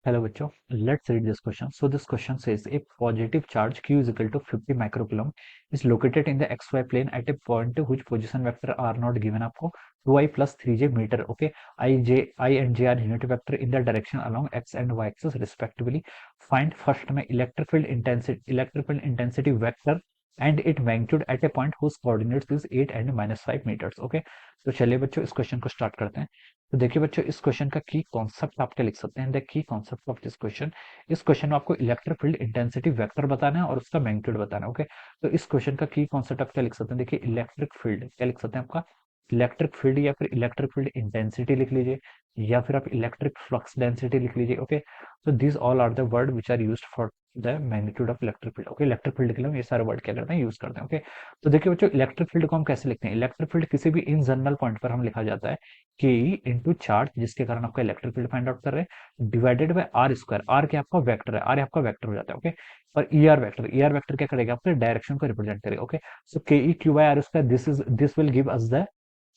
Hello बच्चों, let's read this question. So this question says a positive charge q is equal to 50 microcoulomb is located in the xy plane at a point which position vector r not given आपको 2i plus 3j meter. Okay, I and j are unit vector in the direction along x and y axis respectively. Find first में electric field intensity vector and its magnitude at a point whose coordinates is 8 and -5 meters. Okay, तो चलिए बच्चों इस question को start करते हैं। तो देखिए बच्चों, इस क्वेश्चन का की कॉन्सेप्ट आप क्या लिख सकते हैं। The key concept of this question, इस क्वेश्चन में आपको इलेक्ट्रिक फील्ड इंटेंसिटी वेक्टर बताना है और उसका मैग्नीट्यूड बताना है। ओके, तो इस क्वेश्चन का की कॉन्सेप्ट आप क्या लिख सकते हैं। देखिए इलेक्ट्रिक फील्ड क्या लिख सकते हैं आपका, इलेक्ट्रिक फील्ड या फिर इलेक्ट्रिक फील्ड इंटेंसिटी लिख लीजिए, या फिर आप इलेक्ट्रिक फ्लक्स डेंसिटी लिख लीजिए। ओके, तो this all are the word which are used for the magnitude of electric field. Okay, electric field के लिए हम ये सारे वर्ड क्या करते हैं, यूज करते हैं। ओके, तो देखिए बच्चों, इलेक्ट्रिक फील्ड को हम कैसे लिखते हैं। इलेक्ट्रिक फील्ड किसी भी इन जनरल पॉइंट पर हम लिखा जाता है के ई इंटू चार्ज, जिसके कारण आपका इलेक्ट्रिक फील्ड फाइंड आउट कर रहे हैं, divided by r square. R क्या आपका वेक्टर है, आर आपका वेक्टर हो जाता है। ओके, और ई आर वेक्टर क्या करेगा, आपके डायरेक्शन को रिप्रेजेंट करेगा। Okay, so k e q by r square, this will give us the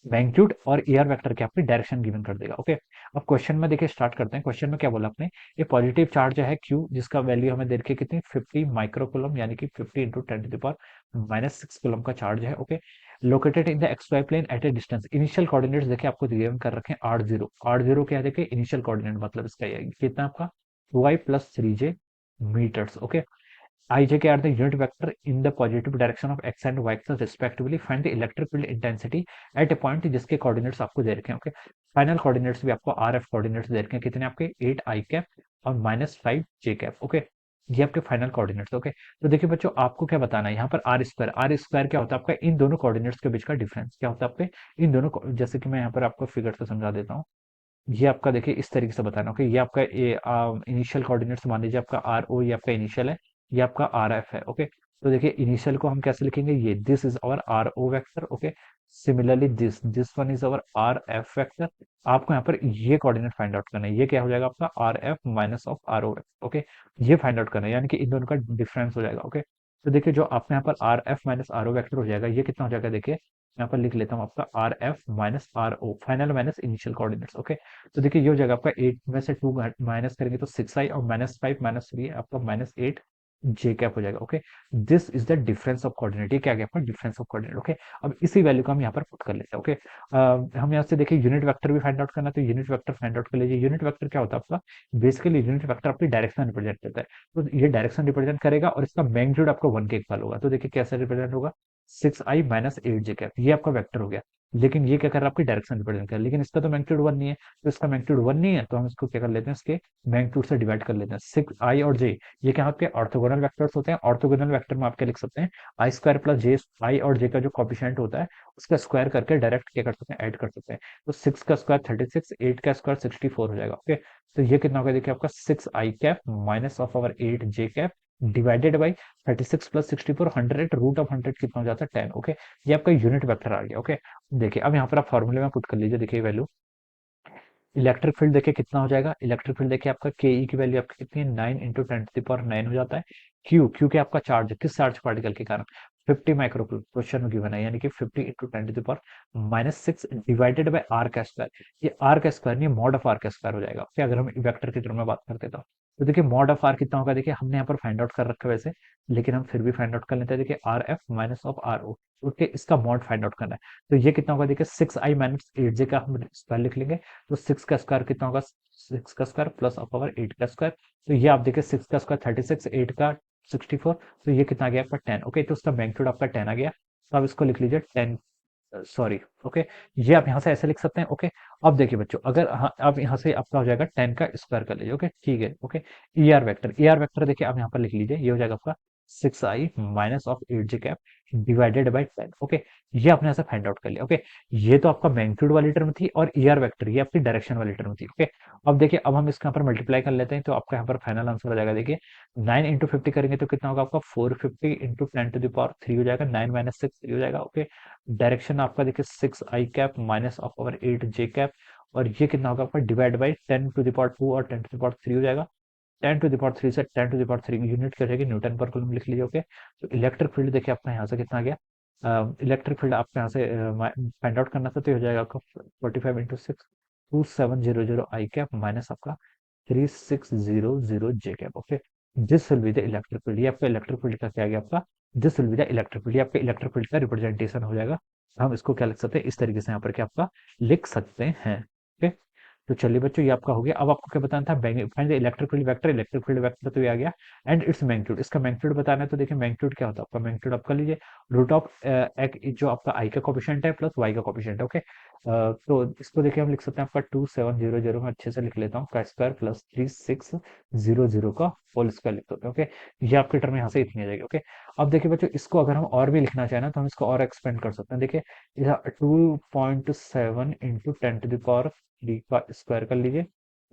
magnitude, और ई आर वेक्टर क्या आपकी डायरेक्शन गिवन कर देगा। ओके, अब क्वेश्चन में देखिए स्टार्ट करते हैं। क्वेश्चन में क्या बोला आपने, ये पॉजिटिव चार्ज है क्यू, जिसका वैल्यू हमें दे रखी है कितनी, 50 माइक्रोकुलम, यानी कि 50 इंटू 10⁻⁻6 कुलम का चार्ज है। Okay, located in the x y plane at a distance. Initial coordinates देखिए आपको गिवन कर रखे हैं 8 0। 8 0 क्या है, देखिए इनिशियल कोऑर्डिनेट, मतलब इसका ये कितना आपका 2i plus 3j meters. Okay, ij के are the unit vector in the positive direction of x and y axis respectively. Find the electric field intensity at a point, जिसके कोऑर्डिनेट्स आपको दे रखे हैं। ओके, फाइनल कोऑर्डिनेट्स भी आपको R F coordinates दे रखे हैं, कितने आपके 8 आई कैप और -5 जे कैप। ओके, ये आपके फाइनल कोऑर्डिनेट्स। ओके, तो देखिए बच्चों, आपको क्या बताना है यहाँ पर, आर स्क्वायर क्या होता है आपका, इन दोनों कोऑर्डिनेट्स के बीच का डिफरेंस क्या होता है आपके, इन दोनों जैसे कि मैं यहाँ पर आपको फिगर से समझा देता हूँ। ये आपका देखिए इस तरीके से बताना। ओके, ये आपका इनिशियल कोऑर्डिनेट्स मान लीजिए आपका आर ओ, ये आपका इनिशियल है, ये आपका आर एफ है। ओके, तो देखिए इनिशियल को हम कैसे लिखेंगे, ये this is our r o vector. Okay, similarly this one is our r f vector. आपको यहाँ पर ये कोऑर्डिनेट फाइंड आउट करना है, ये क्या हो जाएगा आपका r f minus of r o vector. Okay, ये फाइंड आउट करना है, यानी कि इन दोनों का डिफरेंस हो जाएगा। ओके, तो देखिए जो आपने यहाँ पर r f minus r o vector हो जाएगा, ये कितना हो जाएगा, देखिए यहाँ पर लिख लेता हूँ आपका r f minus r o final minus initial coordinates. Okay, तो देखिए ये हो जाएगा आपका 8 में से 2 माइनस करेंगे तो 6i, और -5 - 3 आपका -8 जे कैप हो जाएगा। Okay, this is the difference of coordinate. ये क्या गया आपका डिफरेंस ऑफ कोऑर्डिनेट। ओके, अब इसी वैल्यू को हम यहाँ पर पुट कर लेते हैं। ओके, हम यहाँ से देखिए यूनिट वेक्टर भी फाइंड आउट करना है, तो यूनिट वेक्टर फाइंड आउट कर लीजिए। यूनिट वेक्टर क्या होता है आपका, बेसिकली यूनिट वेक्टर आपकी डायरेक्शन रिप्रेजेंट करता है। तो ये डायरेक्शन रिप्रेजेंट करेगा और इसका मैग्नीट्यूड आपको 1 के इक्वल होगा। तो देखिए कैसे रिप्रेजेंट होगा, 6i - 8 जे कैप, ये आपका वेक्टर हो गया। लेकिन ये क्या कर रहा है, आपकी डायरेक्शन रिप्रेजेंट कर रहा है, लेकिन इसका तो मैग्नीट्यूड 1 नहीं है। तो इसका मैग्नीट्यूड 1 नहीं है, तो हम इसको क्या कर लेते हैं, इसके मैग्नीट्यूड से डिवाइड कर लेते हैं। 6i और j, ये क्या आपके ऑर्थोगोनल वेक्टर्स होते हैं। ऑर्थोगोनल वेक्टर में आप क्या लिख सकते हैं, आई स्क्वायर प्लस जे, आई और जे का जो कॉफिशिएंट होता है उसका स्क्वायर करके डायरेक्ट क्या कर सकते हैं, ऐड कर सकते हैं। तो 6 का स्क्वायर 36, 8 का स्क्वायर 64 हो जाएगा। ओके, तो ये कितना होगा, देखिए आपका 6i cap minus of our 8 j cap divided by 36 plus 64, 100, root of 100 कितना हो जाता है 10। ओके, ये आपका यूनिट वेक्टर आ गया। ओके, देखिए अब यहाँ पर आप फॉर्मूले में पुट कर लीजिए। देखिए वैल्यू, इलेक्ट्रिक फील्ड देखिए कितना हो जाएगा, इलेक्ट्रिक फील्ड देखिए आपका के ई की वैल्यू आपकी कितनी है, 9 इंटू 10⁻9 हो जाता है। क्यू क्यू के आपका चार्ज, किस चार्ज पार्टिकल के कारण, 50 माइक्रोकूलम क्वेश्चन में गिवन है, यानी कि 50 इंटू 10⁻⁻6 डिवाइडेड बाय आर का स्क्वायर। ये आर का स्क्वायर नहीं, मॉड ऑफ आर का स्क्वायर हो जाएगा। ओके, अगर हम वेक्टर की तरह में बात करते तो देखिए मॉड ऑफ आर कितना होगा, देखिए हमने यहाँ पर फाइंड आउट कर रखा है वैसे, लेकिन हम फिर भी फाइंड आउट कर लेते हैं। देखिए r f minus of r o, okay, इसका मॉड फाइंड आउट करना है। तो ये कितना होगा, देखिए 6i - 8j का हम स्क्वायर लिख लेंगे। तो 6 का स्क्वायर कितना होगा, 6 का स्क्वायर प्लस ऑफ पावर 8 का स्क्वायर। तो ये आप देखिए 6 का स्क्वायर 36, 8 का 64, तो ये कितना आ गया आपका 10। ओके, तो उसका मैग्नीट्यूड आपका 10 आ गया। तो आप इसको लिख लीजिए 10, सॉरी। ओके, ये आप यहाँ से ऐसे लिख सकते हैं। ओके, अब देखिए बच्चों, अगर हाँ अब यहाँ से आपका हो जाएगा 10 का स्क्वायर कर लीजिए। ओके, ठीक है। ओके, ई आर वेक्टर देखिए आप यहाँ पर लिख लीजिए, ये हो जाएगा आपका 6i minus of 8 j cap divided by 10। Okay, ये आपने ऐसा फाइंड आउट कर लिया। ओके, ये तो आपका मैग्नीट्यूड वाली टर्म थी, और ई आर वेक्टर ये आपकी डायरेक्शन वाली टर्म थी। ओके, अब देखिए अब हम इसके यहाँ पर मल्टीप्लाई कर लेते हैं, तो आपका यहाँ पर फाइनल आंसर हो जाएगा। देखिए 9 इंटू 50 करेंगे तो कितना होगा आपका 450 इंटू 10⁻3 हो जाएगा, 9 - 6 3 हो जाएगा। ओके, डायरेक्शन आपका देखिए 6i cap minus of over 8 j cap, और ये कितना होगा आपका डिवाइड बाई 10⁻2 और 10⁻3 हो जाएगा। 10⁻3 से 10⁻3 यूनिट क्या रहेगी, न्यूटन पर कूलम लिख लीजिए। ओके, तो इलेक्ट्रिक फील्ड देखिए आपका यहाँ से कितना आ गया, इलेक्ट्रिक फील्ड आपको यहाँ से फाइंड आउट करना था, तो ये हो जाएगा आपका 45 इंटू 6, 2700 आई कैप माइनस आपका 3600 j cap. Okay, this will be the electric field. ये आपका इलेक्ट्रिक फील्ड का क्या आ गया आपका, this will be the electric field. ये आपके इलेक्ट्रिक फील्ड का रिप्रेजेंटेशन हो जाएगा। हम इसको क्या लिख सकते हैं, इस तरीके से यहाँ पर क्या आपका लिख सकते हैं। ओके, तो चलिए बच्चों, ये आपका हो गया। अब आपको क्या बताना था, find the electric field vector. Electric field vector तो ये आ गया, एंड इट्स मैग्नीट्यूड। इसका मैग्नीट्यूड बताना है, तो देखिए मैग्नीट्यूड क्या होता है आपका, मैग्नीट्यूड आप कर लीजिए रूट ऑफ जो आपका आई का कोफिशिएंट है प्लस वाई का कोफिशिएंट है। ओके, तो इसको देखिए हम लिख सकते हैं आपका 2700 में अच्छे से लिख लेता हूँ का स्क्वायर प्लस 3600 का होल स्क्वायर लिख सकते हैं। ओके, ये आपके टर्म यहाँ से इतनी आ जाएगी। ओके, अब देखिए बच्चों, इसको अगर हम और भी लिखना चाहें ना, तो हम इसको और एक्सपेंड कर सकते हैं। देखिए 2.7 इंटू 10 to the power 3 का स्क्वायर कर लीजिए,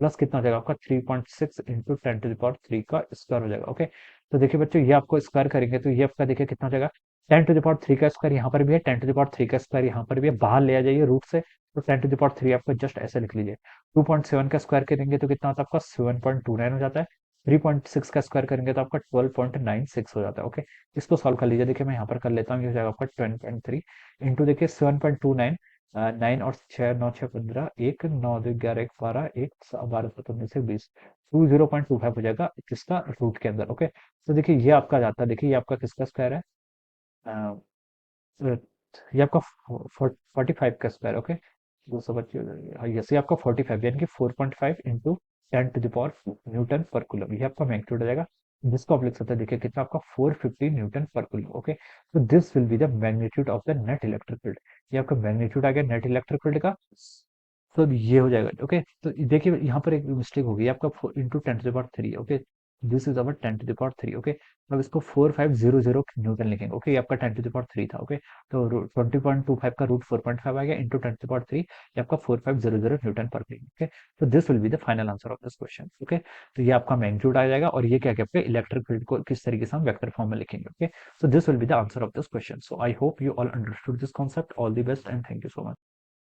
प्लस कितना हो जाएगा आपका 3.6 इंटू 10 to the power 3 का स्क्वायर हो जाएगा। ओके, तो देखिए बच्चों, ये आपको स्क्वायर करेंगे तो ये आपका देखिए कितना हो जाएगा, 10 to the power 3 का स्क्वायर यहाँ पर भी है, 10 to the power 3 का स्क्वायर यहाँ पर भी है, बाहर ले आ जाइए रूट से, तो 10 to the power 3 आपको जस्ट ऐसे लिख लीजिए। 2.7 का स्क्वायर करेंगे तो कितना होता है आपका 7.29 हो जाता है। 3.6 का स्क्वायर करेंगे तो आपका 12.96 हो जाता है। ओके, इसको सॉल्व कर लीजिए। देखिए मैं यहाँ पर कर लेता हूँ, ये हो जाएगा आपका 10.3 इंटू देखिए 7.29, 9 और 6 9 6 15, 1 9 2 11 1 12, 1 12 17 से 20, 20.25 हो जाएगा किसका रूट के अंदर। ओके, तो देखिए ये आपका जाता है, देखिए ये आपका किसका स्क्वायर है, अ, अ, ये आपका 45 का स्क्वायर। ओके, 225, हाँ यस, ये आपका 45 यानी कि 4.5 into 10 to the power Newton पर कूलम, ये आपका मैग्नीट्यूड हो जाएगा, जिसको आप लिख सकते हैं देखिए कितना आपका 450 न्यूटन पर कूलम। ओके, तो this will be the magnitude of the net electric field. ये आपका मैग्नीट्यूड आ गया नेट इलेक्ट्रिक फील्ड का। तो ये हो जाएगा। ओके, तो देखिए यहाँ पर एक मिस्टेक हो गई आपका, into 10 to the power 3। Okay, this is our 10 to the power 3। Okay, अब इसको 4500 न्यूटन लिखेंगे। ओके, ये आपका 10 to the power 3 था। ओके, तो 20.25 का रूट 4.5 आ गया इंटू 10 to the power 3, ये आपका 4500 न्यूटन पर मीटर। ओके, तो this will be the final answer of this question. Okay, तो ये आपका मैग्नीट्यूड आ जाएगा, और ये क्या कहते हैं इलेक्ट्रिक फील्ड को किस तरीके से हम वेक्टर फॉर्म में लिखेंगे। Okay, so this will be the answer of this question. So I hope you all understood this concept. All the best and thank you so much.